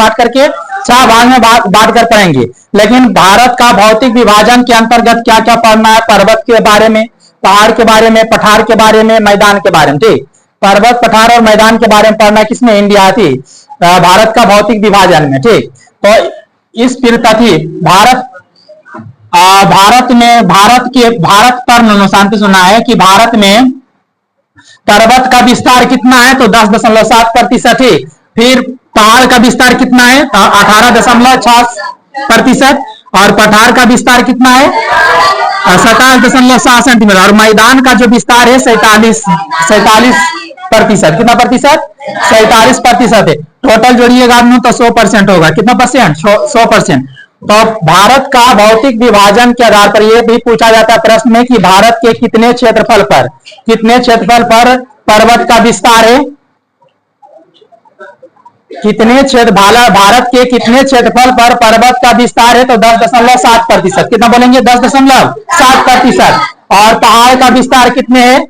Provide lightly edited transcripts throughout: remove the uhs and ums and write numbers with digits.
बांट करके 6 भाग में बांट कर पढ़ेंगे। लेकिन भारत का भौतिक विभाजन के अंतर्गत क्या क्या पढ़ना है? पर्वत के बारे में, पहाड़ के बारे में, पठार के बारे में, मैदान के बारे में। ठीक, पर्वत, पठार और मैदान के बारे में पढ़ना किसमें? इंडिया थी, भारत का भौतिक विभाजन में। ठीक, तो इस थी भारत पर शांति सुना है कि भारत में पर्वत का विस्तार कितना है? तो 10.7%। फिर पहाड़ का विस्तार कितना है? 18.6%। और पठार का विस्तार कितना है? 27.7 सेंटीमीटर। और मैदान का जो विस्तार है 47%। कितना प्रतिशत? 47% है। टोटल जोड़िएगा तो 100% होगा। कितना परसेंट? 100%। तो भारत का भौतिक विभाजन के आधार पर यह भी पूछा जाता है प्रश्न में कि भारत के कितने क्षेत्रफल पर पर्वत का विस्तार है? भारत के कितने क्षेत्रफल पर पर्वत का विस्तार है? तो 10.7%। कितना बोलेंगे? 10.7%। और पहाड़ का विस्तार कितने है?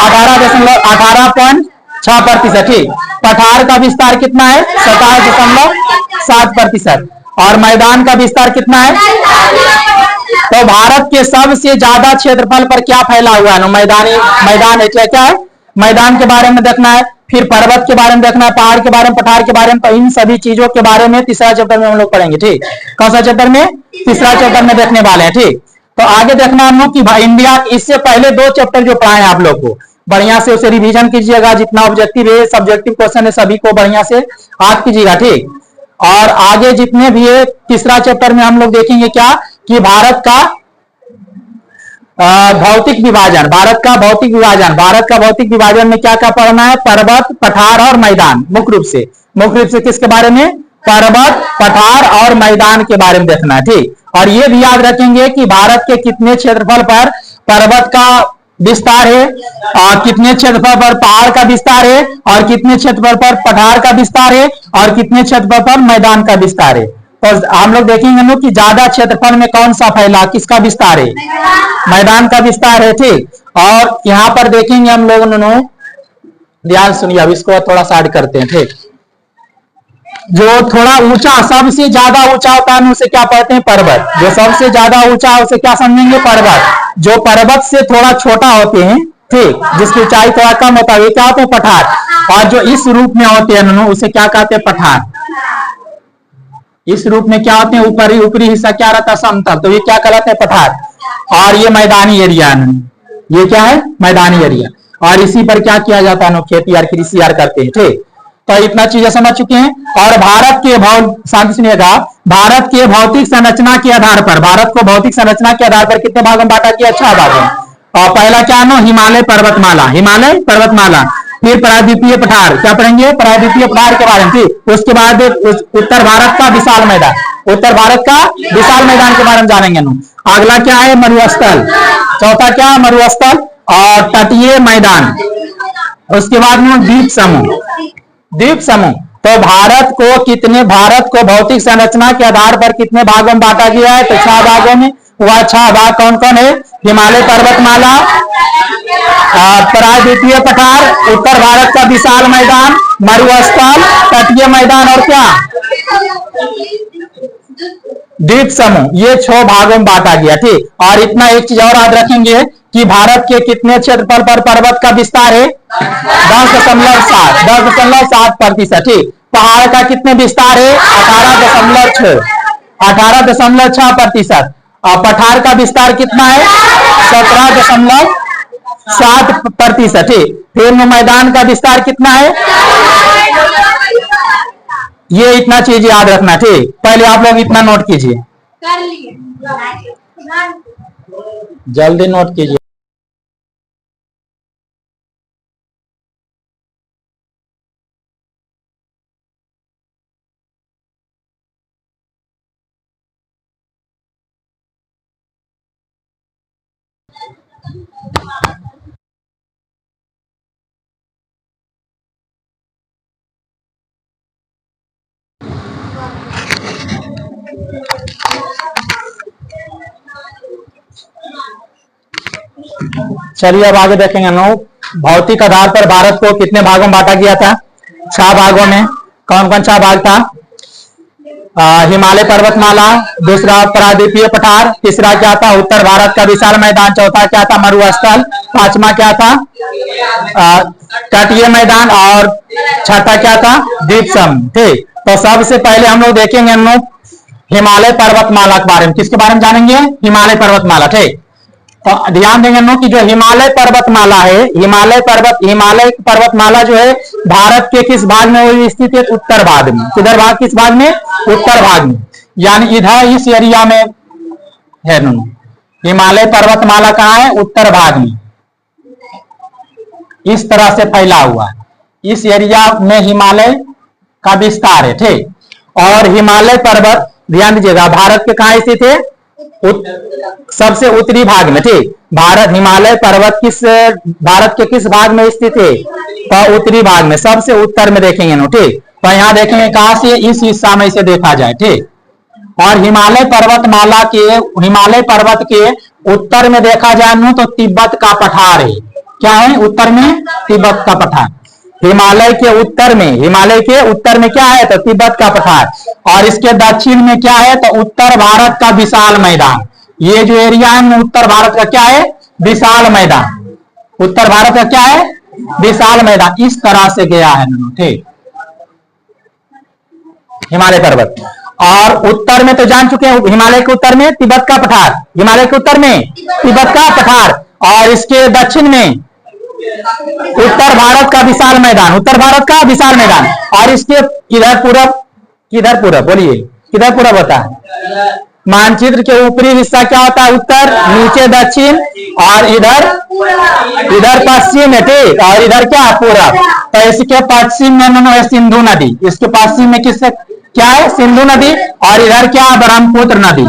18.6%। ठीक, पठार का विस्तार कितना है? 27.7%। और मैदान का विस्तार कितना है? तो भारत के सबसे ज्यादा क्षेत्रफल पर क्या फैला हुआ है? मैदान है। क्या है? मैदान के बारे में देखना है, फिर पर्वत के बारे में देखना है, पहाड़ के बारे में, पठार के बारे में। तो इन सभी चीजों के बारे में तीसरा चैप्टर में हम लोग पढ़ेंगे। ठीक, कौन सा चैप्टर में? तीसरा चैप्टर में देखने वाले हैं। ठीक, तो आगे देखना हम लोग कि भाई इंडिया, इससे पहले 2 चैप्टर जो पढ़ाए हैं आप लोग को बढ़िया से उसे रिवीजन कीजिएगा। जितना ऑब्जेक्टिव है, सब्जेक्टिव क्वेश्चन है, सभी को बढ़िया से याद कीजिएगा। ठीक, और आगे जितने भी है तीसरा चैप्टर में हम लोग देखेंगे क्या कि भारत का भौतिक विभाजन। भारत का भौतिक विभाजन में क्या क्या पढ़ना है? पर्वत, पठार और मैदान। मुख्य रूप से किसके बारे में? पर्वत, पठार और मैदान के बारे में देखना है। ठीक, और ये भी याद रखेंगे कि भारत के कितने क्षेत्रफल पर पर्वत का विस्तार है, और कितने क्षेत्रफल पर पहाड़ का विस्तार है, और कितने क्षेत्रफल पर पठार का विस्तार है, और कितने क्षेत्रफल पर मैदान का विस्तार है। तो हम लोग देखेंगे कि ज्यादा क्षेत्रफल में कौन सा फैला, किसका विस्तार है? मैदान का विस्तार है। ठीक, और यहाँ पर देखेंगे हम लोग, ध्यान सुनिए, अब इसको थोड़ा सा ऐड करते हैं। ठीक, जो थोड़ा ऊंचा, सबसे ज्यादा ऊंचा होता है उसे क्या कहते हैं? पर्वत। जो सबसे ज्यादा ऊंचा है उसे क्या समझेंगे? पर्वत। जो पर्वत से थोड़ा छोटा होते हैं, ठीक, जिसकी ऊंचाई थोड़ा कम होता है, वे क्या होते हैं? पठार। और जो इस रूप में होते हैं उसे क्या कहते हैं? पठार। इस रूप में क्या होते हैं? ऊपरी हिस्सा क्या रहता है? समतल। तो ये क्या कहलाते हैं? पठार। और ये मैदानी एरिया है। ये क्या है? मैदानी एरिया। और इसी पर क्या किया जाता है? खेती और कृषि करते हैं। ठीक, तो इतना चीजें समझ चुके हैं। और भारत के शांति सुनिएगा, भारत के भौतिक संरचना के आधार पर, भारत को भौतिक संरचना के आधार पर कितने भागों में बांटा गया? 6 भागों। और पहला क्या है? हिमालय पर्वतमाला। फिर प्रायद्वीपीय पठार। क्या पढ़ेंगे? प्रायद्वीपीय पठार के बारे में। ठीक, उसके बाद उत्तर भारत का विशाल मैदान के बारे में जानेंगे। अगला क्या है? मरुस्थल। चौथा क्या है? मरुस्थल और तटीय मैदान। उसके बाद में द्वीप समूह। तो भारत को भौतिक संरचना के आधार पर कितने भागों में बांटा गया है? तो 6 भागों में। वह 6 भाग कौन कौन है? हिमालय पर्वतमाला, प्रायद्वीपीय पठार, उत्तर भारत का विशाल मैदान, मरुस्थल, तटीय मैदान और क्या? द्वीप समूह। ये 6 भागों में बांटा गया। ठीक, और इतना एक चीज और याद रखेंगे कि भारत के कितने क्षेत्रफल पर पर्वत का विस्तार है? 10.7%। ठीक, पहाड़ का कितने विस्तार है? 18.6%। और पठार का विस्तार कितना है? 17.7%। ठीक, फिर मैदान का विस्तार कितना है? ये इतना चीज याद रखना। ठीक, पहले आप लोग इतना नोट कीजिए, जल्दी नोट कीजिए। चलिए अब आगे देखेंगे। भौतिक आधार पर भारत को कितने भागों में बांटा गया था? 6 भागों में। कौन कौन 6 भाग था? हिमालय पर्वतमाला, दूसरा प्रायद्वीपीय पठार, तीसरा क्या था उत्तर भारत का विशाल मैदान, चौथा क्या था मरुस्थल, पांचवा क्या था तटीय मैदान और छठा क्या था द्वीप समूह। ठीक, तो सबसे पहले हम लोग देखेंगे हम लोग हिमालय पर्वतमाला के बारे में। किसके बारे में जानेंगे? हिमालय पर्वतमाला। ठीक, तो ध्यान देंगे हम लोग कि जो हिमालय पर्वतमाला है, हिमालय पर्वतमाला जो है भारत के किस भाग में स्थित है? उत्तर भाग में। किधर भाग? किस भाग में? उत्तर भाग में, यानी इधर इस एरिया में है। हिमालय पर्वतमाला कहाँ है? उत्तर भाग में, इस तरह से फैला हुआ है। इस एरिया में हिमालय का विस्तार है। ठीक, और हिमालय पर्वत ध्यान दीजिएगा भारत के कहाँ स्थित है? सबसे उत्तरी भाग में। ठीक, भारत हिमालय पर्वत भारत के किस भाग में स्थित है? तो उत्तरी भाग में, सबसे उत्तर में देखेंगे ना। ठीक, तो यहाँ देखेंगे कहां से? इस हिस्सा में से देखा जाए। ठीक, और हिमालय पर्वत के उत्तर में देखा जाए ना तो तिब्बत का पठार है। क्या है? उत्तर में तिब्बत का पठार। हिमालय के उत्तर में क्या है? तो तिब्बत का पठार। और इसके दक्षिण में क्या है? तो उत्तर भारत का विशाल मैदान। ये जो एरिया है उत्तर भारत का क्या है? विशाल मैदान। उत्तर भारत का क्या है? विशाल मैदान। इस तरह से गया है। ठीक, हिमालय पर्वत। और उत्तर में तो जान चुके हैं, हिमालय के उत्तर में तिब्बत का पठार, हिमालय के उत्तर में तिब्बत का पठार, और इसके दक्षिण में उत्तर भारत का विशाल मैदान, उत्तर भारत का विशाल मैदान। और इसके इधर पूरब, किधर पूरब? बोलिए, किधर पूरब होता है? मानचित्र के ऊपरी हिस्सा क्या होता है? उत्तर, नीचे दक्षिण, और इधर पश्चिम है। ठीक, और इधर क्या? पूरब। तो इसके पश्चिम में है सिंधु नदी, इसके पश्चिम में किससे क्या है? सिंधु नदी। और इधर क्या? ब्रह्मपुत्र नदी।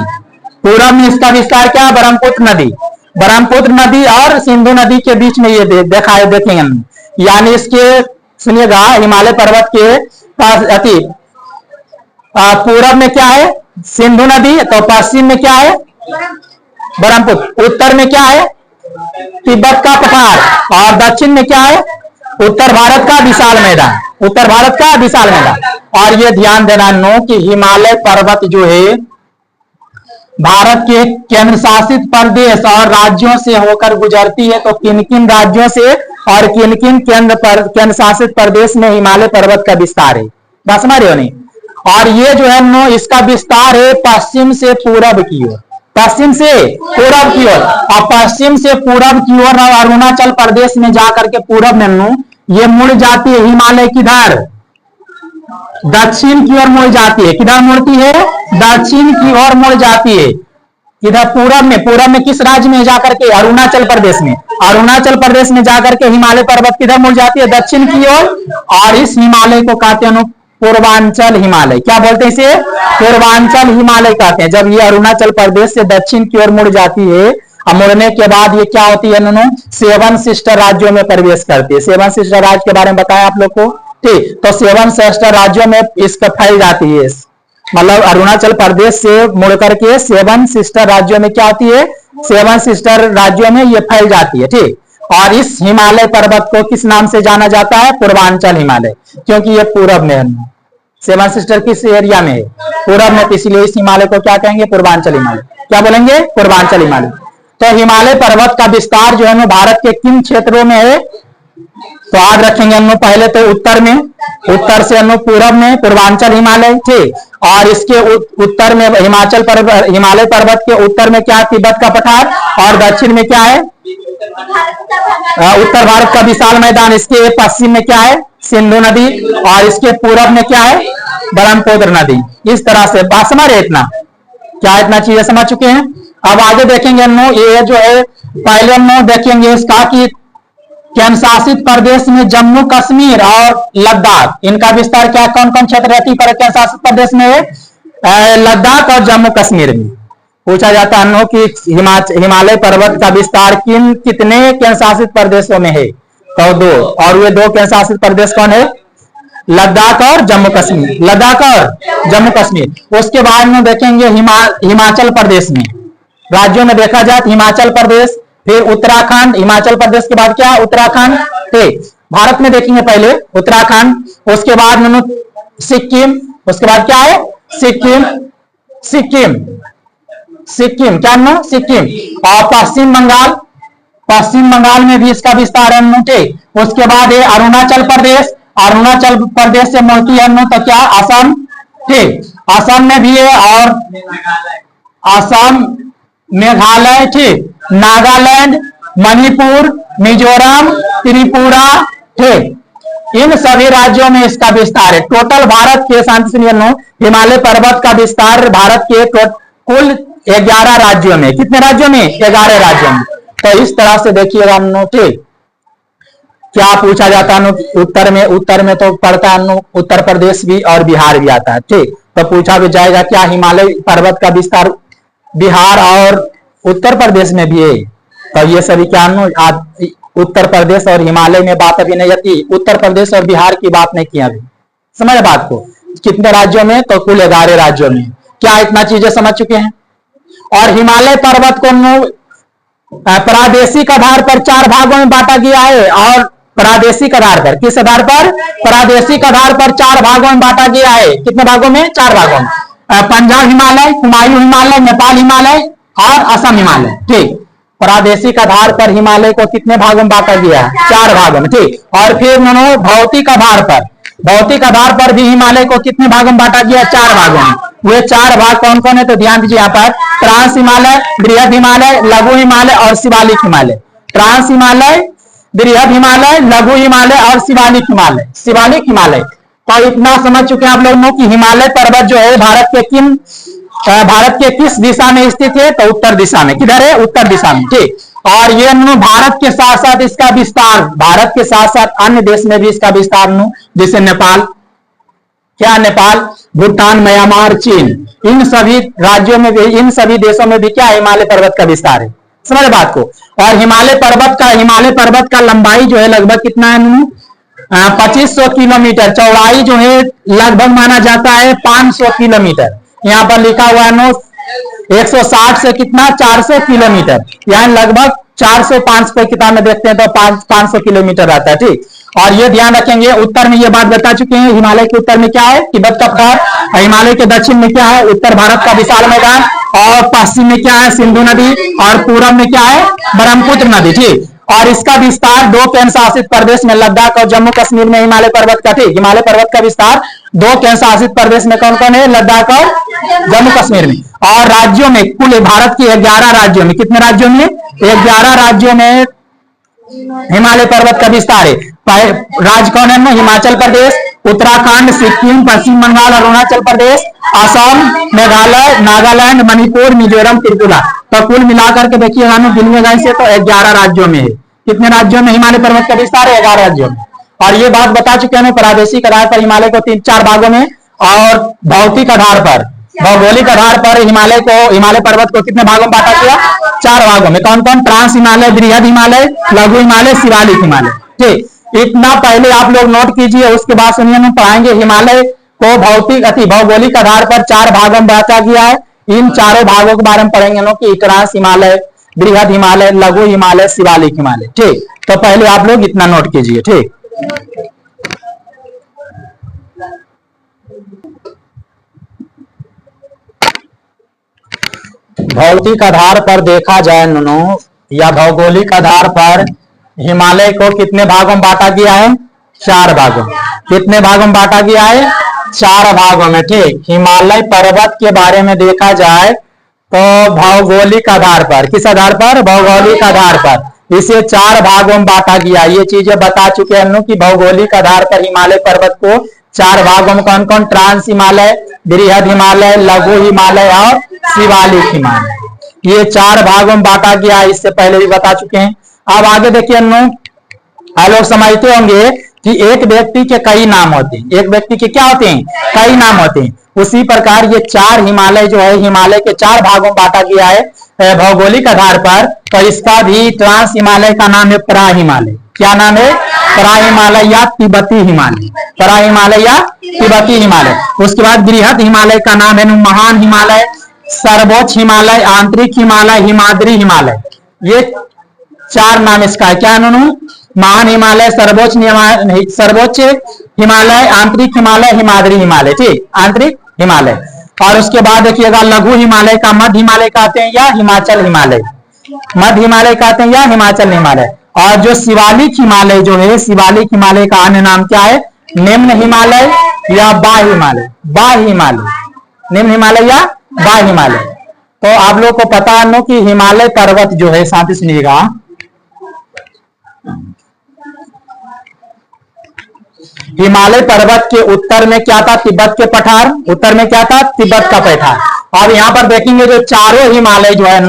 पूरब में इसका विस्तार क्या? ब्रह्मपुत्र नदी। ब्रह्मपुत्र नदी और सिंधु नदी के बीच में ये देखा है, देखेंगे हम। यानी इसके सुनिएगा, हिमालय पर्वत के पास अति पूरब में क्या है? सिंधु नदी। तो पश्चिम में क्या है? ब्रह्मपुत्र। उत्तर में क्या है? तिब्बत का पठार। और दक्षिण में क्या है? उत्तर भारत का विशाल मैदान, उत्तर भारत का विशाल मैदान। और ये ध्यान देना नो कि हिमालय पर्वत जो है भारत के केंद्र शासित प्रदेश और राज्यों से होकर गुजरती है। तो किन किन राज्यों से और किन किन केंद्र शासित प्रदेश में हिमालय पर्वत का विस्तार है? बात समझ रहे हो नहीं? और ये जो है नो इसका विस्तार है पश्चिम से पूरब की ओर, पश्चिम से पूरब की ओर। और पश्चिम से पूरब की ओर अरुणाचल प्रदेश में जाकर के पूरब में नो ये मुड़ जाती है हिमालय किधर? दक्षिण की ओर मुड़ जाती है। किधर मुड़ती है? दक्षिण की ओर मुड़ जाती है। इधर पूरब में किस राज्य में जाकर के? अरुणाचल प्रदेश में। अरुणाचल प्रदेश में जाकर के हिमालय पर्वत किधर मुड़ जाती है? दक्षिण की ओर। और इस हिमालय को कहते हैं पूर्वांचल हिमालय। क्या बोलते हैं इसे? पूर्वांचल हिमालय कहते हैं। जब ये अरुणाचल प्रदेश से दक्षिण की ओर मुड़ जाती है, और मुड़ने के बाद ये क्या होती है? सेवन सिस्टर राज्यों में प्रवेश करती है। सेवन सिस्टर राज्य के बारे में बताया आप लोग को। ठीक, तो सेवन सिस्टर राज्यों में इसका फैल जाती है, मतलब अरुणाचल प्रदेश से मुड़ करके सेवन सिस्टर राज्यों में क्या होती है? सेवन सिस्टर राज्यों में ये फैल जाती है। ठीक, और इस हिमालय पर्वत को किस नाम से जाना जाता है? पूर्वांचल हिमालय, क्योंकि ये पूरब में है। सेवन सिस्टर किस एरिया में है? पूरब में, इसलिए इस हिमालय को क्या कहेंगे? पूर्वांचल हिमालय। क्या बोलेंगे? पूर्वांचल हिमालय। तो हिमालय पर्वत का विस्तार जो है भारत के किन क्षेत्रों में है? तो याद रखेंगे हम लोग, पहले तो उत्तर में, उत्तर से हम लोग पूरब में पूर्वांचल हिमालय। ठीक, और इसके उत्तर में हिमालय पर्वत के उत्तर में क्या? तिब्बत का पठार। और दक्षिण में क्या है? उत्तर भारत का विशाल मैदान। इसके पश्चिम में क्या है? सिंधु नदी। और इसके पूरब में क्या है? ब्रह्मपुत्र नदी। इस तरह से बात समझ रहे? इतना क्या? इतना चीजें समझ चुके हैं। अब आगे देखेंगे हम लोग, ये जो है पहले हम लोग देखेंगे इसका कि केंद्र शासित प्रदेश में जम्मू कश्मीर और लद्दाख, इनका विस्तार क्या? कौन कौन क्षेत्र रहती है केंद्र शासित प्रदेश में? लद्दाख और जम्मू कश्मीर में। पूछा जाता है कि हिमालय पर्वत का विस्तार कितने केंद्र शासित प्रदेशों में है? तो 2। और वे 2 केंद्र शासित प्रदेश कौन है? लद्दाख और जम्मू कश्मीर। लद्दाख और जम्मू कश्मीर। उसके बाद में देखेंगे हिमाचल प्रदेश में, राज्यों में देखा जाए तो हिमाचल प्रदेश, फिर उत्तराखंड। हिमाचल प्रदेश के बाद क्या? उत्तराखंड। ठीक, भारत में देखेंगे पहले उत्तराखंड, उसके बाद सिक्किम, उसके बाद क्या है? सिक्किम, सिक्किम, सिक्किम क्या नाम, सिक्किम। और पश्चिम बंगाल, पश्चिम बंगाल में भी इसका विस्तार है, ठीक। उसके बाद ये अरुणाचल प्रदेश, अरुणाचल प्रदेश से मोटी है तो क्या, असम, ठीक, असम में भी है। और असम, मेघालय, ठीक, नागालैंड, मणिपुर, मिजोरम, त्रिपुरा, ठीक, इन सभी राज्यों में इसका विस्तार है। टोटल भारत के शांति हिमालय पर्वत का विस्तार भारत के कुल 11 राज्यों में, कितने राज्यों में, 11 राज्यों में। तो इस तरह से देखिएगा, ठीक। क्या पूछा जाता है, उत्तर में तो पड़ता है उत्तर प्रदेश भी और बिहार भी आता है, ठीक। तो पूछा भी जाएगा क्या हिमालय पर्वत का विस्तार बिहार और उत्तर प्रदेश में भी है। तो ये सभी क्या, उत्तर प्रदेश और हिमालय में बात अभी नहीं आती, उत्तर प्रदेश और बिहार की बात नहीं की अभी, समझ बात को। कितने राज्यों में, तो कुल 11 राज्यों में। क्या इतना चीजें समझ चुके हैं। और हिमालय पर्वत को प्रादेशिक आधार पर 4 भागों में बांटा गया है। और प्रादेशिक आधार पर, किस आधार पर, प्रादेशिक आधार पर 4 भागों में बांटा गया है। कितने भागों में, 4 भागों में। पंजाब हिमालय, हुमायूं हिमालय, नेपाल हिमालय और असम हिमालय, ठीक। प्रादेशिक आधार पर हिमालय को कितने भागों में बांटा गया है, 4 भागों में, ठीक। और फिर भौतिक आधार पर, भौतिक आधार पर भी हिमालय को कितने भागों में बांटा गया, 4 भागों में। वे 4 भाग कौन कौन है, तो ध्यान दीजिए यहाँ पर, ट्रांस हिमालय, बृहद हिमालय, लघु हिमालय और शिवालिक हिमालय। ट्रांस हिमालय, बृहद हिमालय, लघु हिमालय और शिवालिक हिमालय, शिवालिक हिमालय। तो इतना समझ चुके हैं आप लोग कि हिमालय पर्वत जो है भारत के किस दिशा में स्थित है, तो उत्तर दिशा में। किधर है, उत्तर दिशा में, ठीक। और ये भारत के साथ साथ इसका विस्तार, भारत के साथ साथ अन्य देश में भी इसका विस्तार, जैसे नेपाल, क्या, नेपाल, भूटान, म्यांमार, चीन, इन सभी राज्यों में भी, इन सभी देशों में भी क्या, हिमालय पर्वत का विस्तार है, समझ बात को। और हिमालय पर्वत का लंबाई जो है लगभग कितना है, 2500 किलोमीटर। चौड़ाई जो है लगभग माना जाता है 500 किलोमीटर। यहाँ पर लिखा हुआ है 160 से कितना, 400 किलोमीटर, यानी लगभग 400-500 पर किताब में देखते हैं तो 500 किलोमीटर रहता है, ठीक। और ये ध्यान रखेंगे, उत्तर में ये बात बता चुके हैं, हिमालय के उत्तर में क्या है, तिब्बत का पठार। हिमालय के दक्षिण में क्या है, उत्तर भारत का विशाल मैदान। और पश्चिम में क्या है, सिंधु नदी। और पूर्व में क्या है, ब्रह्मपुत्र नदी, ठीक। और इसका विस्तार 2 केंद्र शासित प्रदेश में, लद्दाख और जम्मू कश्मीर में हिमालय पर्वत का, ठीक। हिमालय पर्वत का विस्तार 2 केंद्र शासित प्रदेश में कौन कौन है, लद्दाख और जम्मू कश्मीर में। और राज्यों में, कुल भारत के 11 राज्यों में, कितने राज्यों में, 11 राज्यों में हिमालय पर्वत का विस्तार है। राज्य कौन है, हिमाचल प्रदेश, उत्तराखंड, सिक्किम, पश्चिम बंगाल, अरुणाचल प्रदेश, असम, मेघालय, नागालैंड, मणिपुर, मिजोरम, त्रिपुरा। तो कुल मिलाकर के देखिए गिनवे गए से तो 11 राज्यों में है। कितने राज्यों में हिमालय पर्वत का विस्तार है, 11 राज्यों में। और ये बात बता चुके हैं, प्रादेशिक आधार पर हिमालय को 3-4 भागों में, और भौतिक आधार पर, भौगोलिक आधार पर हिमालय पर्वत को कितने भागों में बांटा गया, 4 भागों में। कौन कौन, ट्रांस हिमालय, बृहद हिमालय, लघु हिमालय, शिवालिक हिमालय, ठीक। इतना पहले आप लोग नोट कीजिए, उसके बाद सुनिए, हम पढ़ाएंगे हिमालय को भौगोलिक आधार पर 4 भागों में बांटा गया है। इन चारों भागों के बारे में पढ़ेंगे कि ट्रांस हिमालय, बृहद हिमालय, लघु हिमालय, शिवालिक हिमालय, ठीक। तो पहले आप लोग इतना नोट कीजिए, ठीक। भौतिक आधार पर देखा जाए या भौगोलिक आधार पर हिमालय को कितने भागों में बांटा गया है, 4 भागों। कितने भागों में बांटा गया है, 4 भागों में, ठीक। हिमालय पर्वत के बारे में देखा जाए तो भौगोलिक आधार पर, किस आधार पर, भौगोलिक आधार पर इसे 4 भागों में बांटा गया। ये चीजें बता चुके हैं कि भौगोलिक आधार पर हिमालय पर्वत को 4 भागों में कौन कौन, ट्रांस हिमालय, बृहद हिमालय, लघु हिमालय और शिवालिक हिमालय, ये 4 भागों में बांटा गया। इससे पहले भी बता चुके हैं। अब आगे देखिए, आप लोग समझते होंगे कि एक व्यक्ति के कई नाम होते हैं। एक व्यक्ति के क्या होते हैं, कई नाम होते हैं। उसी प्रकार ये 4 हिमालय जो है, हिमालय के 4 भागों में बांटा गया है भौगोलिक आधार पर। तो इसका भी ट्रांस हिमालय का नाम है परा हिमालय। क्या नाम है, परा हिमालय या तिब्बती हिमालय, परा हिमालय या तिब्बती हिमालय। उसके बाद बृहद हिमालय का नाम है महान हिमालय, सर्वोच्च हिमालय, आंतरिक हिमालय, हिमाद्री हिमालय। ये 4 नाम इसका है। क्या महान हिमालय, सर्वोच्च हिमालय, आंतरिक हिमालय, हिमाद्री हिमालय, ठीक, आंतरिक हिमालय। और उसके बाद देखिएगा लघु हिमालय का मध्य हिमालय कहते हैं या हिमाचल हिमालय, मध्य हिमालय कहते हैं या हिमाचल हिमालय। और जो शिवालिक हिमालय जो है, शिवालिक हिमालय का अन्य नाम क्या है? निम्न हिमालय या बाह्य हिमालय, बाह्य हिमालय, निम्न हिमालय या बाह्य हिमालय। तो आप लोग को पता है कि हिमालय पर्वत जो है, साथ ही सुनिएगा, हिमालय पर्वत के उत्तर में क्या था? तिब्बत के पठार। उत्तर में क्या था? तिब्बत का पठार। और यहाँ पर देखेंगे जो चारों हिमालय जो है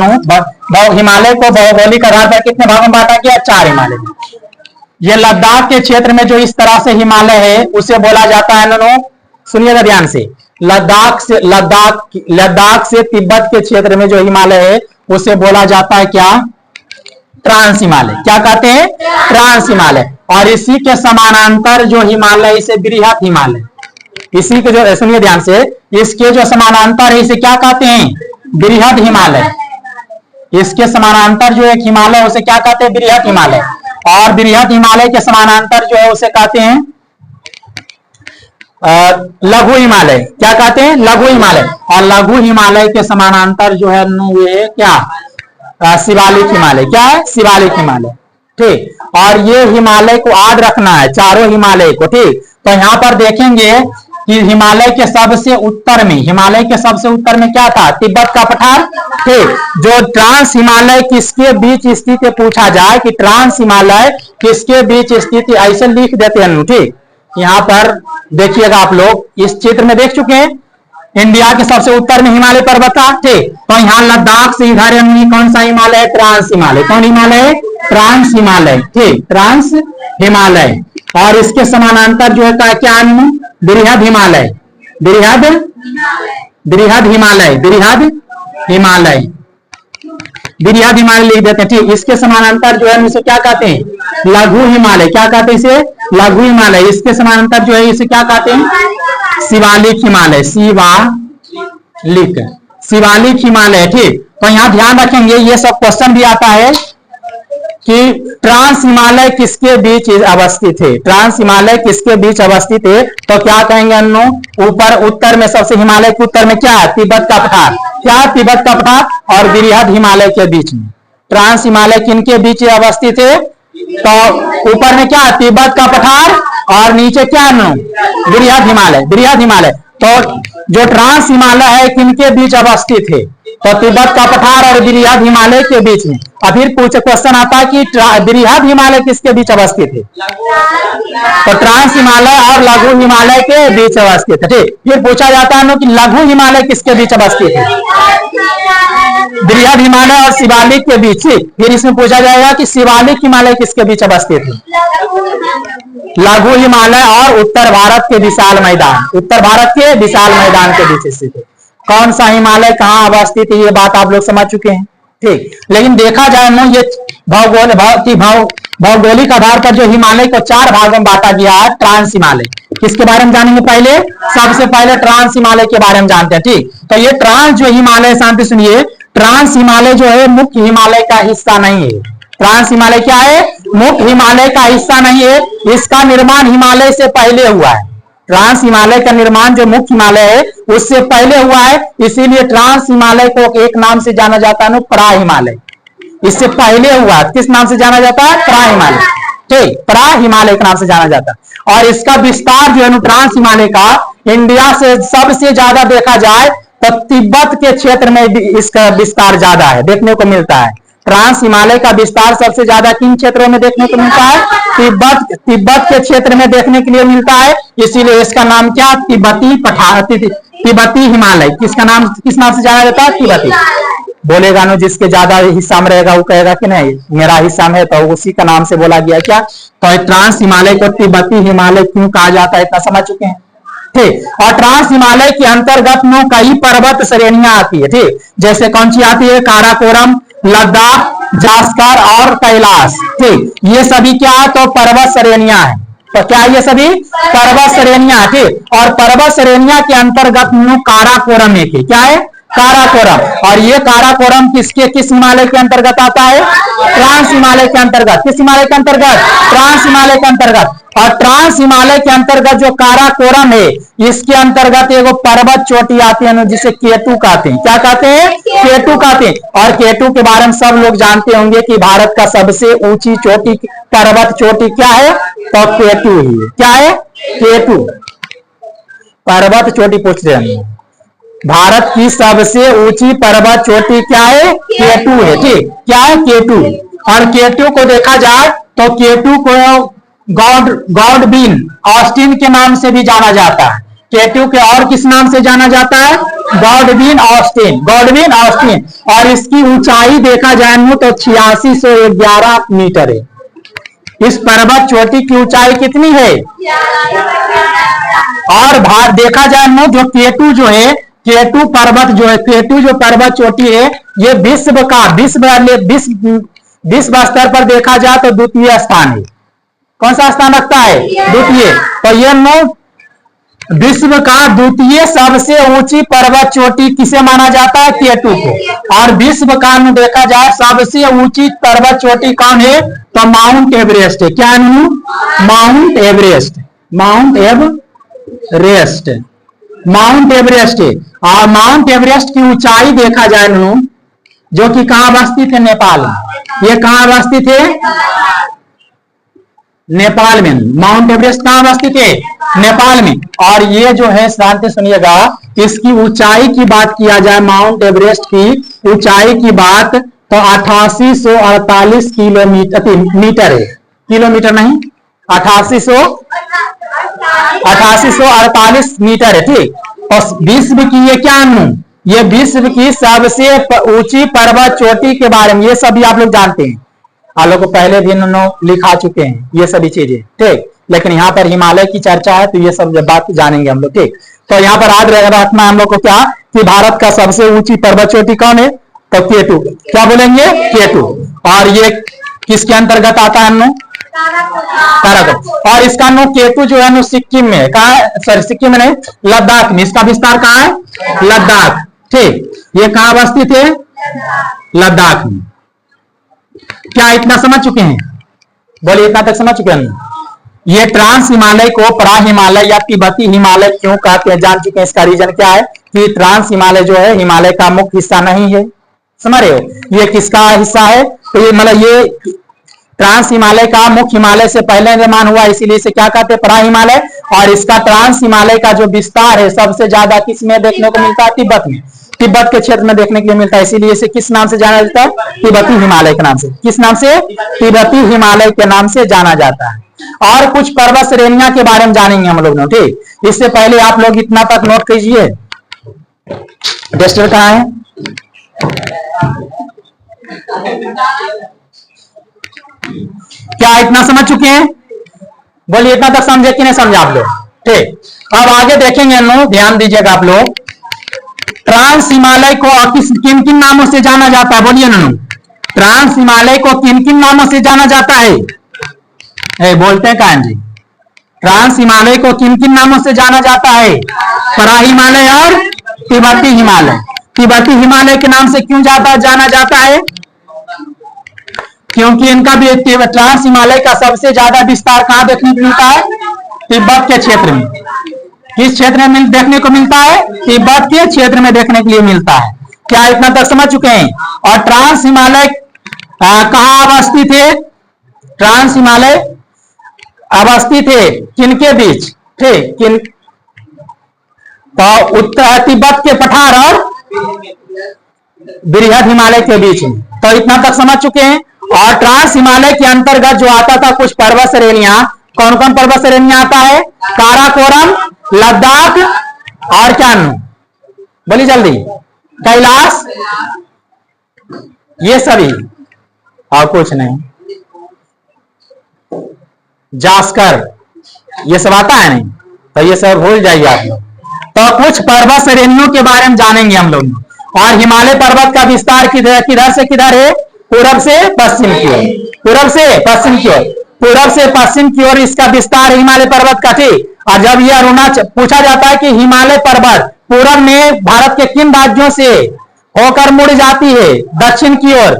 हिमालय को भौगोलिक आधार पर कितने भागों में बांटा गया? 4 हिमालय। ये लद्दाख के क्षेत्र में जो इस तरह से हिमालय है उसे बोला जाता है, सुनिएगा ध्यान से, लद्दाख से तिब्बत के क्षेत्र में जो हिमालय है उसे बोला जाता है क्या? ट्रांस हिमालय। क्या कहते हैं? ट्रांस हिमालय। और इसी के समानांतर जो हिमालय इसे बृहत हिमालय, इसी के जो, सुनिए ध्यान से, इसके जो समानांतर है इसे क्या कहते हैं? बृहत हिमालय। इसके समानांतर जो एक हिमालय उसे क्या कहते हैं? बृहत हिमालय। और बृहत हिमालय के समानांतर जो है उसे कहते हैं लघु हिमालय। क्या कहते हैं? लघु हिमालय। और लघु हिमालय के समानांतर जो है ये क्या? शिवालिक हिमालय। क्या है? शिवालिक हिमालय। ठीक। और ये हिमालय को याद रखना है, चारों हिमालय को। ठीक। तो यहाँ पर देखेंगे कि हिमालय के सबसे उत्तर में, हिमालय के सबसे उत्तर में क्या था? तिब्बत का पठार। ठीक। जो ट्रांस हिमालय किसके बीच स्थित है पूछा जाए कि ट्रांस हिमालय किसके बीच स्थित है, ऐसे लिख देते हैं। ठीक। यहाँ पर देखिएगा, आप लोग इस चित्र में देख चुके हैं, इंडिया के सबसे उत्तर में हिमालय पर्वत था। ठीक। तो यहाँ लद्दाख से इधर कौन सा हिमालय है? ट्रांस हिमालय। कौन हिमालय है? ट्रांस हिमालय। ठीक, ट्रांस हिमालय। और इसके समानांतर जो है क्या? बृहद हिमालय, बृहद हिमालय, बृहद हिमालय, बृहद हिमालय लिख देते हैं। ठीक। इसके समानांतर जो है इसे क्या कहते हैं? लघु हिमालय। क्या कहते हैं इसे? लघु हिमालय। इसके समानांतर जो है इसे क्या कहते हैं? शिवालिक हिमालय, शिवालिक, शिवालिक हिमालय। ठीक। तो यहाँ ध्यान रखेंगे, ये सब क्वेश्चन भी आता है कि ट्रांस हिमालय किसके बीच अवस्थित है? ट्रांस हिमालय किसके बीच अवस्थित है? तो क्या कहेंगे हम लोग? ऊपर उत्तर में, सबसे हिमालय के उत्तर में क्या है? तिब्बत का पठार। क्या? तिब्बत का पठार और बृहद हिमालय के बीच में। ट्रांस हिमालय किनके बीच अवस्थित है? तो ऊपर में क्या? तिब्बत का पठार और नीचे क्या? बृहद हिमालय, बृहद हिमालय। तो जो ट्रांस हिमालय है किनके बीच अवस्थित है? तो तिब्बत का पठार और बृहद हिमालय के बीच में। अब फिर पूछे क्वेश्चन आता है कि बृहद हिमालय किसके बीच अवस्थित है? तो ट्रांस हिमालय और लघु हिमालय के बीच अवस्थित है। ठीक। फिर पूछा जाता है कि लघु हिमालय किसके बीच अवस्थित है? बृहद हिमालय और शिवालिक के बीच। फिर इसमें पूछा जाएगा कि शिवालिक हिमालय किसके बीच अवस्थित है? लघु हिमालय और उत्तर भारत के विशाल मैदान, उत्तर भारत के विशाल मैदान के बीच स्थित है। कौन सा हिमालय कहाँ अवस्थित है ये बात आप लोग समझ चुके हैं। ठीक। लेकिन देखा जाए ना, ये भौगोलिक आधार पर जो हिमालय को 4 भागों में बांटा गया है, ट्रांस हिमालय। किसके बारे में जानेंगे? पहले, सबसे पहले ट्रांस हिमालय के बारे में जानते हैं। ठीक। तो ये ट्रांस जो हिमालय, शांति सुनिए, ट्रांस हिमालय जो है मुख्य हिमालय का हिस्सा नहीं है। ट्रांस हिमालय क्या है? मुख्य हिमालय का हिस्सा नहीं है। इसका निर्माण हिमालय से पहले हुआ है। ट्रांस हिमालय का निर्माण जो मुख्य हिमालय है उससे पहले हुआ है, इसीलिए ट्रांस हिमालय को एक नाम से जाना जाता है, प्रा हिमालय। इससे पहले हुआ, किस नाम से जाना जाता है? प्रा हिमालय। ठीक, प्रा हिमालय के नाम से जाना जाता है। और इसका विस्तार जो है ट्रांस हिमालय का, इंडिया से सबसे ज्यादा देखा जाए तो तिब्बत के क्षेत्र में इसका विस्तार ज्यादा है, देखने को मिलता है। ट्रांस हिमालय का विस्तार सबसे ज्यादा किन क्षेत्रों में देखने को मिलता है? तिब्बत के क्षेत्र में देखने के लिए मिलता है, इसीलिए इसका नाम क्या? तिब्बती पठार, तिब्बती हिमालय। किसका नाम, किस नाम से जाना जाता है? तिब्बती। बोलेगा ना, जिसके ज्यादा हिस्सा में रहेगा वो कहेगा कि नहीं मेरा हिस्सा में है, तो उसी का नाम से बोला गया। क्या? तो ट्रांस हिमालय को तिब्बती हिमालय क्यों कहा जाता है, इतना समझ चुके हैं। ठीक। और ट्रांस हिमालय के अंतर्गत में कई पर्वत श्रेणियां आती है। ठीक, जैसे कौन सी आती है? काराकोरम, लद्दाख, जास्कर और कैलाश। ठीक, ये सभी क्या है? तो पर्वत श्रेणियां हैं। तो क्या ये सभी पर्वत श्रेणियां? ठीक। और पर्वत श्रेणियां के अंतर्गत काराकोरम एक है। क्या है? काराकोरम। और ये काराकोरम किस हिमालय के अंतर्गत आता है? ट्रांस हिमालय के अंतर्गत। किस हिमालय के अंतर्गत? ट्रांस हिमालय के अंतर्गत। और ट्रांस हिमालय के अंतर्गत जो काराकोरम है, इसके अंतर्गत एगो पर्वत चोटी आती है जिसे केटू कहते हैं। क्या कहते हैं? केटू कहते हैं। और केटू के बारे में सब लोग जानते होंगे कि भारत का सबसे ऊंची चोटी, पर्वत चोटी क्या है? तो केटू ही है। क्या है? केटू पर्वत चोटी पूछ रहे हैं। भारत की सबसे ऊंची पर्वत चोटी क्या है? केटू है। ठीक, क्या है? केटू। और केटू को देखा जाए तो केटू को गॉडविन ऑस्टिन के नाम से भी जाना जाता है। केटू के और किस नाम से जाना जाता है? Godwin Austen. Godwin Austen. और इसकी ऊंचाई देखा जाए तो 8611 मीटर है। इस पर्वत चोटी की ऊंचाई कितनी है? और देखा जाए जो केटू जो है, केटू पर्वत जो है, केटू जो पर्वत चोटी है, ये विश्व स्तर पर देखा जाए तो द्वितीय स्थान है। कौन सा स्थान रखता है? द्वितीय। तो ये विश्व का द्वितीय सबसे ऊंची पर्वत चोटी किसे माना जाता है? केटू को। और विश्व का देखा जाए सबसे ऊंची पर्वत चोटी कौन है? तो माउंट एवरेस्ट है। क्या है? Mount Everest. Mount Everest. Mount Everest है। और माउंट एवरेस्ट की ऊंचाई देखा जाए जो कि कहां अवस्थित है? नेपाल में। ये कहां अवस्थित है? नेपाल में। माउंट एवरेस्ट कहां अवस्थित है? नेपाल में। और ये जो है, शांति सुनिएगा, इसकी ऊंचाई की बात किया जाए, माउंट एवरेस्ट की ऊंचाई की बात, तो 8848 मीटर है। किलोमीटर नहीं, 8848 मीटर है। ठीक। और विश्व की ये क्या ये विश्व की सबसे ऊंची पर्वत चोटी के बारे में ये सभी आप लोग जानते हैं। आप लोग को पहले भी इन्होंने लिखा चुके हैं ये सभी चीजें। ठीक, लेकिन यहाँ पर हिमालय की चर्चा है तो ये सब बात जानेंगे हम लोग। ठीक, तो यहाँ पर याद रखना हम लोग को क्या कि भारत का सबसे ऊंची पर्वत चोटी कौन है? तो केटू। क्या बोलेंगे? केटू। और ये किसके अंतर्गत आता है? हम लोग काराकोरम। और इसका केटू जो है सिक्किम में। कहा है? सॉरी, सिक्किम में नहीं, लद्दाख में। इसका विस्तार कहाँ है? लद्दाख। ठीक, ये कहाँ अवस्थित है? लद्दाख में। क्या इतना समझ चुके हैं? बोलिए, इतना तक समझ चुके हैं? ये ट्रांस हिमालय को परा हिमालय या तिब्बती हिमालय क्यों कहते हैं जान चुके हैं। इसका रीजन क्या है कि ट्रांस हिमालय जो है हिमालय का मुख्य हिस्सा नहीं है। समझ रहे हो? ये किसका हिस्सा है? तो ये मतलब ये ट्रांस हिमालय का मुख्य हिमालय से पहले निर्माण हुआ, इसीलिए इसे क्या कहते हैं? परा हिमालय। और इसका ट्रांस हिमालय का जो विस्तार है सबसे ज्यादा किस में देखने को मिलता है? तिब्बत में। तिब्बत के क्षेत्र में देखने के लिए मिलता है, इसीलिए इसे किस नाम से जाना जाता है? तिब्बती हिमालय के नाम से। किस नाम से? तिब्बती हिमालय के नाम से जाना जाता है। और कुछ पर्वत श्रेणियां के बारे में जानेंगे हम लोग। ठीक, इससे पहले आप लोग इतना तक नोट कीजिए। डस्टर कहाँ है? क्या इतना समझ चुके हैं? बोलिए, इतना तक समझे कि नहीं समझे आप लोग? ठीक, अब आगे देखेंगे हम लोग, ध्यान दीजिएगा आप लोग। ट्रांस हिमालय को किन किन नामों से जाना जाता है? बोलिए ना। ट्रांस हिमालय को किन किन नामों से जाना जाता है? बोलते हैं कान जी। ट्रांस हिमालय को किन किन नामों से जाना जाता है? परा हिमालय और तिब्बती हिमालय। तिब्बती हिमालय के नाम से क्यों जाना जाता है? क्योंकि इनका भी ट्रांस हिमालय का सबसे ज्यादा विस्तार कहां देखने को मिलता है? तिब्बत के क्षेत्र में। किस क्षेत्र में देखने को मिलता है? तिब्बत के क्षेत्र में देखने के लिए मिलता है। क्या इतना तक समझ चुके हैं? और ट्रांस हिमालय कहां अवस्थित है? ट्रांस हिमालय अवस्थित है किनके बीच? ठीक, किन? तो उत्तर तिब्बत के पठार और बृहद हिमालय के बीच में। तो इतना तक समझ चुके हैं। और ट्रांस हिमालय के अंतर्गत जो आता था कुछ पर्वत श्रेणियां, कौन कौन पर्वत श्रेणियां आता है? काराकोरम, लद्दाख और क्या? बोली जल्दी। कैलाश, ये सभी और कुछ नहीं। जास्कर, ये सब आता है नहीं? तो ये सब भूल जाइए आप लोग। तो कुछ पर्वत श्रेणियों के बारे में जानेंगे हम लोग। और हिमालय पर्वत का विस्तार किधर से किधर है? पूरब से पश्चिम की ओर। पूरब से पश्चिम की ओर। पूरब से पश्चिम की ओर इसका विस्तार हिमालय पर्वत का। ठीक, और जब यह पूछा जाता है कि हिमालय पर्वत पूरब में भारत के किन राज्यों से होकर मुड़ जाती है दक्षिण की ओर?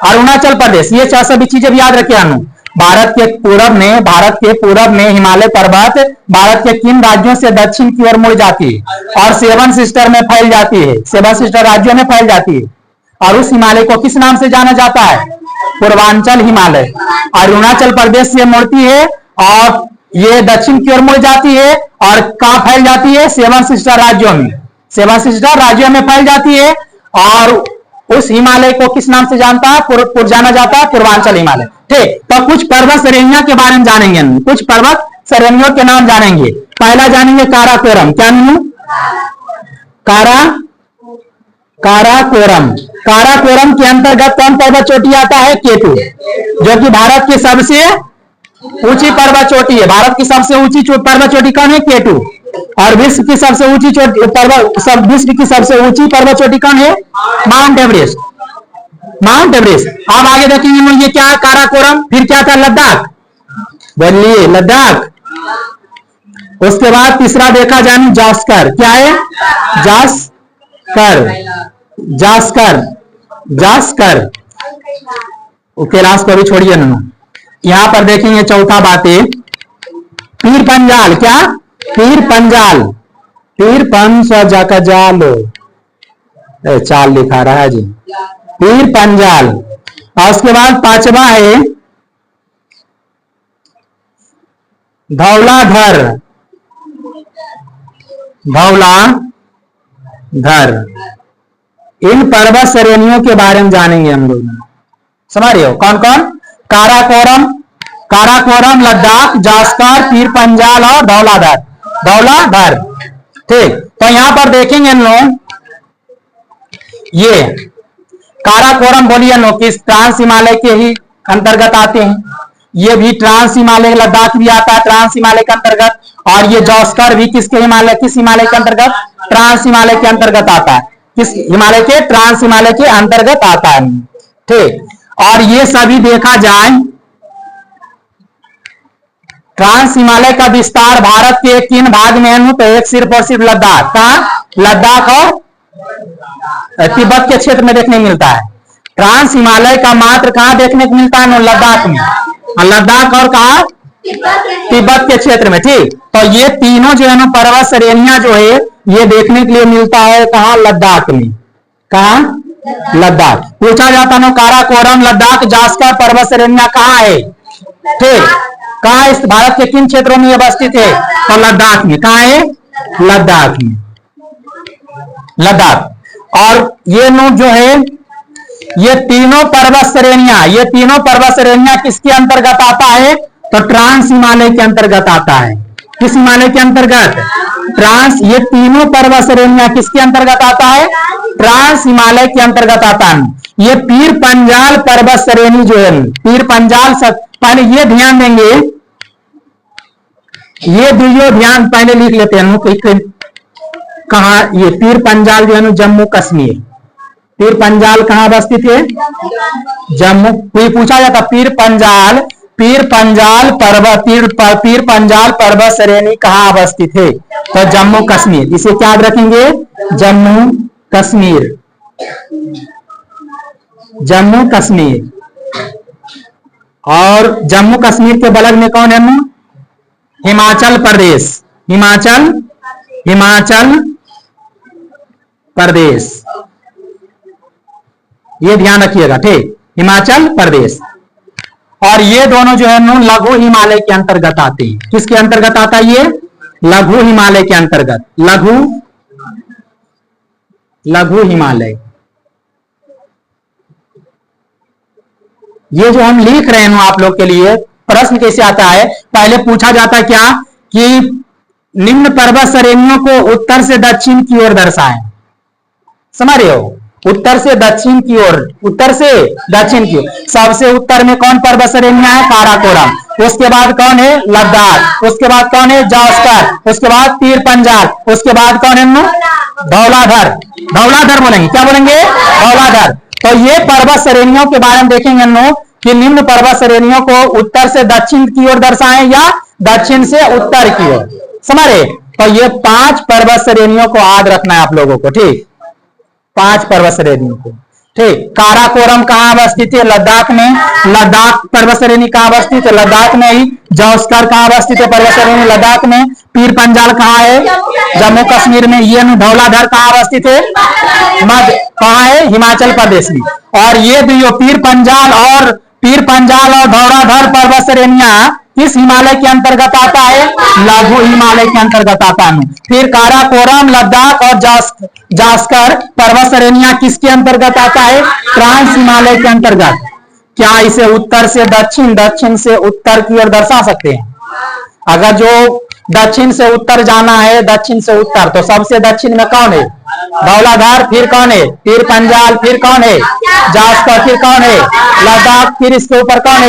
अरुणाचल प्रदेश। ये सभी चीजें भी याद रखिए अनु। भारत के पूरब में हिमालय पर्वत भारत के किन राज्यों से दक्षिण की ओर मुड़ जाती है और सेवन सिस्टर में फैल जाती है, सेवन सिस्टर राज्यों में फैल जाती है। और उस हिमालय को किस नाम से जाना जाता है? पूर्वांचल हिमालय। अरुणाचल प्रदेश से मुड़ती है और ये दक्षिण की ओर मुड़ जाती है और कहां फैल जाती है? सेवन सिस्टर राज्यों में, सेवन सिस्टर राज्यों में फैल जाती है। और उस हिमालय को किस नाम से जाना जाता है? पूर्वांचल हिमालय। ठीक, तो कुछ पर्वत श्रेणियों के बारे में जानेंगे, कुछ पर्वत श्रेणियों के नाम जानेंगे। पहला जानेंगे काराकोरम। क्या नाम? काराकोरम। काराकोरम के अंतर्गत कौन पर्वत चोटी आता है? केटू, जो कि भारत की सबसे ऊंची पर्वत चोटी है। भारत की सबसे ऊंची पर्वत चोटी कौन है? केटू। और विश्व की सबसे ऊंची पर्वत चोटी कौन है? Mount Everest. Mount Everest. अब आगे देखेंगे ये क्या है? काराकोरम। फिर क्या था? लद्दाख। बोलिए, लद्दाख। उसके बाद तीसरा देखा जाए जास्कर। क्या है? जास्कर। कैलाश को भी छोड़िए ना। यहां पर देखेंगे चौथा बात है पीर पंजाल। क्या? पीर पंजाल। पीर जाकर जालो चाल लिखा रहा है जी। पीर पंजाल। और उसके बाद पांचवा है धौलाधर। इन पर्वत श्रेणियों के बारे में जानेंगे हम लोग। समझ रहे हो? कौन कौन? काराकोरम, लद्दाख, जास्कर, पीर पंजाल और धौलाधर। ठीक, तो यहां पर देखेंगे हम लोग ये काराकोरम बोलिए नो किस ट्रांस हिमालय के ही अंतर्गत आते हैं। ये भी ट्रांस हिमालय, लद्दाख भी आता है ट्रांस हिमालय के अंतर्गत। और ये जास्कर भी किस हिमालय के अंतर्गत? ट्रांस हिमालय के अंतर्गत आता है। किस हिमालय के? ट्रांस हिमालय के अंतर्गत आता है। ठीक, और ये सभी देखा जाए ट्रांस हिमालय का विस्तार भारत के किन भाग में है? तो एक सिर्फ और सिर्फ लद्दाख। कहा? लद्दाख और तिब्बत के क्षेत्र में देखने मिलता है। ट्रांस हिमालय का मात्र कहां देखने को मिलता है? लद्दाख में। लद्दाख और कहा? तिब्बत के क्षेत्र में। ठीक, तो ये तीनों जो है ना पर्वत श्रेणियां जो है ये देखने के लिए मिलता है कहा? लद्दाख में। कहा? लद्दाख। पूछा जाता है काराकोरम, लद्दाख, जास्कर पर्वत श्रेणियां कहाँ है? ठीक, कहा? इस भारत के किन क्षेत्रों में अवस्थित है? तो लद्दाख में। कहा है? लद्दाख में। लद्दाख। और ये लोग जो है ये तीनों पर्वत श्रेणियां किसके अंतर्गत आता है? तो ट्रांस हिमालय के अंतर्गत आता है। किस हिमालय के अंतर्गत? ट्रांस। ये तीनों पर्वत श्रेणियां किसके अंतर्गत आता है? ट्रांस हिमालय के अंतर्गत आता है। ये पीर पंजाल पर्वत श्रेणी जो है, पीर पंजाल पहले ये ध्यान देंगे, ये दुइयों ध्यान पहले लिख लेते हैं। कहा? ये पीर पंजाल जो है जम्मू कश्मीर। पीर पंजाल कहां अवस्थित है? जम्मू। कोई पूछा जाता पीर पंजाल पर्वत श्रेणी कहां अवस्थित है? तो जम्मू कश्मीर। इसे क्या याद रखेंगे? जम्मू कश्मीर। जम्मू कश्मीर। और जम्मू कश्मीर के बगल में कौन है? हिमाचल प्रदेश। हिमाचल प्रदेश। ये ध्यान रखिएगा। ठीक, हिमाचल प्रदेश। और ये दोनों जो है लघु हिमालय के अंतर्गत आते हैं। किसके अंतर्गत आता है? ये लघु हिमालय के अंतर्गत। लघु हिमालय। ये जो हम लिख रहे हैं आप लोग के लिए, प्रश्न कैसे आता है? पहले पूछा जाता है क्या कि निम्न पर्वत श्रेणियों को उत्तर से दक्षिण की ओर दर्शाएं। समझ रहे हो? उत्तर से दक्षिण की ओर। सबसे उत्तर में कौन पर्वत श्रेणियां है? काराकोरम। उसके बाद कौन है? लद्दाख। उसके बाद कौन है? जास्कर। उसके बाद पीर पंजाल। उसके बाद कौन है? धौलाधर बोलेंगे। क्या बोलेंगे? धौलाधर। तो ये पर्वत श्रेणियों के बारे में देखेंगे हम लोग कि निम्न पर्वत श्रेणियों को उत्तर से दक्षिण की ओर दर्शाएं या दक्षिण से उत्तर की ओर। समझ रहे? तो ये 5 पर्वत श्रेणियों को याद रखना है आप लोगों को, ठीक। 5 पर्वत श्रेणियों को, ठीक। काराकोरम कहाँ अवस्थित है? लद्दाख में। लद्दाख पर्वत श्रेणी कहाँ अवस्थित है? लद्दाख में ही। जौस्कर कहाँ अवस्थित है? पर्वत श्रेणी लद्दाख में। पीर पंजाल कहाँ है? जम्मू कश्मीर में। ये धौलाधर कहाँ अवस्थित है? मध्य कहाँ है? हिमाचल प्रदेश में। और ये भी जो पीर पंजाल और धौलाधर पर्वत श्रेणियां किस हिमालय के अंतर्गत आता है? लघु हिमालय के अंतर्गत आता है। फिर काराकोरम, लद्दाख और जास्कर पर्वत श्रेणियां किसके अंतर्गत आता है? ट्रांस हिमालय के अंतर्गत। क्या इसे उत्तर से दक्षिण, दक्षिण से उत्तर की ओर दर्शा सकते हैं? अगर जो दक्षिण से उत्तर जाना है, दक्षिण से उत्तर, तो सबसे दक्षिण में कौन है? धौलाधर। फिर कौन है? पीर पंजाल। फिर कौन है? जास्कर। फिर कौन है? लद्दाख। फिर इसके ऊपर कौन है?